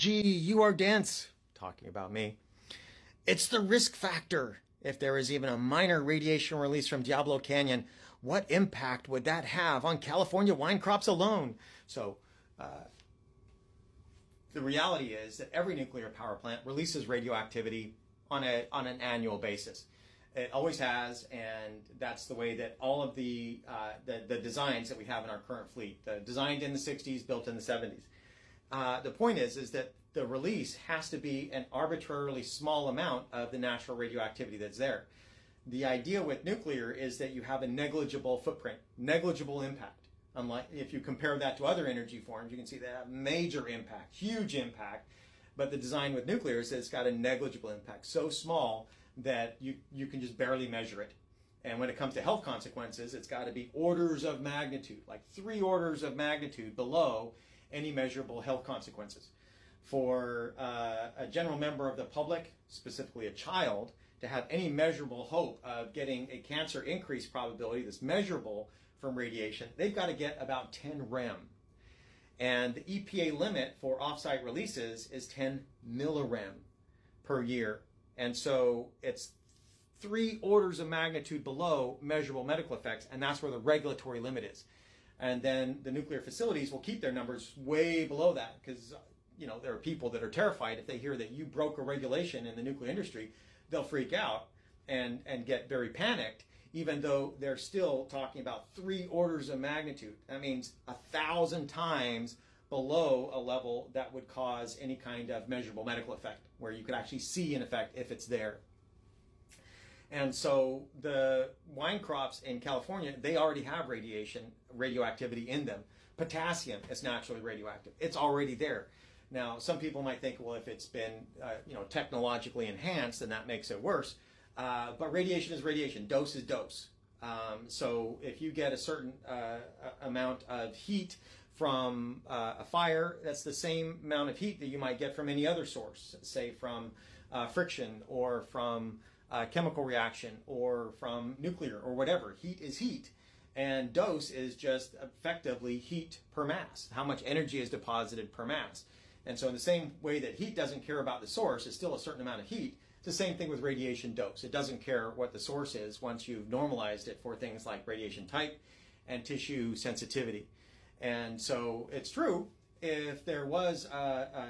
Gee, you are dense. Talking about me. It's the risk factor. If there is even a minor radiation release from Diablo Canyon, what impact would that have on California wine crops alone? So, the reality is that every nuclear power plant releases radioactivity on an annual basis. It always has, and that's the way that all of the designs that we have in our current fleet, designed in the 60s, built in the 70s. The point is that the release has to be an arbitrarily small amount of the natural radioactivity that's there. The idea with nuclear is that you have a negligible footprint, negligible impact. Unlike if you compare that to other energy forms, you can see they have major impact, huge impact. But the design with nuclear is that it's got a negligible impact, so small that you can just barely measure it. And when it comes to health consequences, it's got to be orders of magnitude, like 3 orders of magnitude below any measurable health consequences. For a general member of the public, specifically a child, to have any measurable hope of getting a cancer increase probability that's measurable from radiation, they've got to get about 10 rem. And the EPA limit for off-site releases is 10 millirem per year. And so it's 3 orders of magnitude below measurable medical effects, and that's where the regulatory limit is. And then the nuclear facilities will keep their numbers way below that because, there are people that are terrified if they hear that you broke a regulation in the nuclear industry, they'll freak out and get very panicked, even though they're still talking about 3 orders of magnitude. That means 1,000 times below a level that would cause any kind of measurable medical effect, where you could actually see an effect if it's there. And so the wine crops in California, they already have radioactivity in them. Potassium is naturally radioactive. It's already there. Now, some people might think, well, if it's been technologically enhanced, then that makes it worse. But radiation is radiation. Dose is dose. So if you get a certain amount of heat from a fire, that's the same amount of heat that you might get from any other source, say from friction or from chemical reaction or from nuclear or whatever. Heat is heat. And dose is just effectively heat per mass, how much energy is deposited per mass. And so in the same way that heat doesn't care about the source, it's still a certain amount of heat. It's the same thing with radiation dose. It doesn't care what the source is once you've normalized it for things like radiation type and tissue sensitivity. And so it's true, if there was a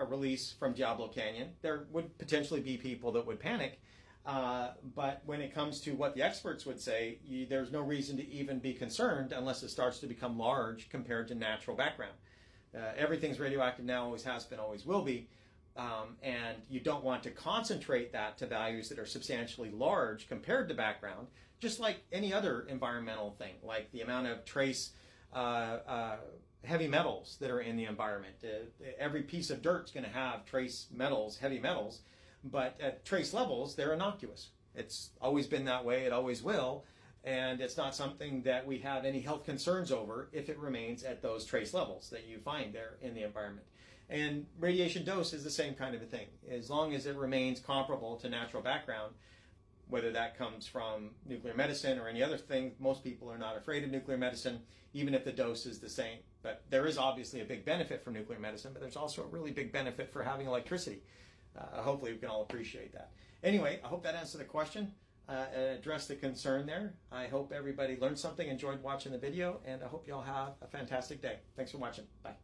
release from Diablo Canyon, there would potentially be people that would panic. But when it comes to what the experts would say, there's no reason to even be concerned unless it starts to become large compared to natural background. Everything's radioactive now, always has been, always will be. And you don't want to concentrate that to values that are substantially large compared to background, just like any other environmental thing, like the amount of trace heavy metals that are in the environment. Every piece of dirt is going to have trace metals, heavy metals, but at trace levels, they're innocuous. It's always been that way, it always will, and it's not something that we have any health concerns over if it remains at those trace levels that you find there in the environment. And radiation dose is the same kind of a thing. As long as it remains comparable to natural background, whether that comes from nuclear medicine or any other thing, most people are not afraid of nuclear medicine, even if the dose is the same. But there is obviously a big benefit from nuclear medicine, but there's also a really big benefit for having electricity. Hopefully we can all appreciate that. Anyway, I hope that answered the question, addressed the concern there. I hope everybody learned something, enjoyed watching the video, and I hope you all have a fantastic day. Thanks for watching. Bye.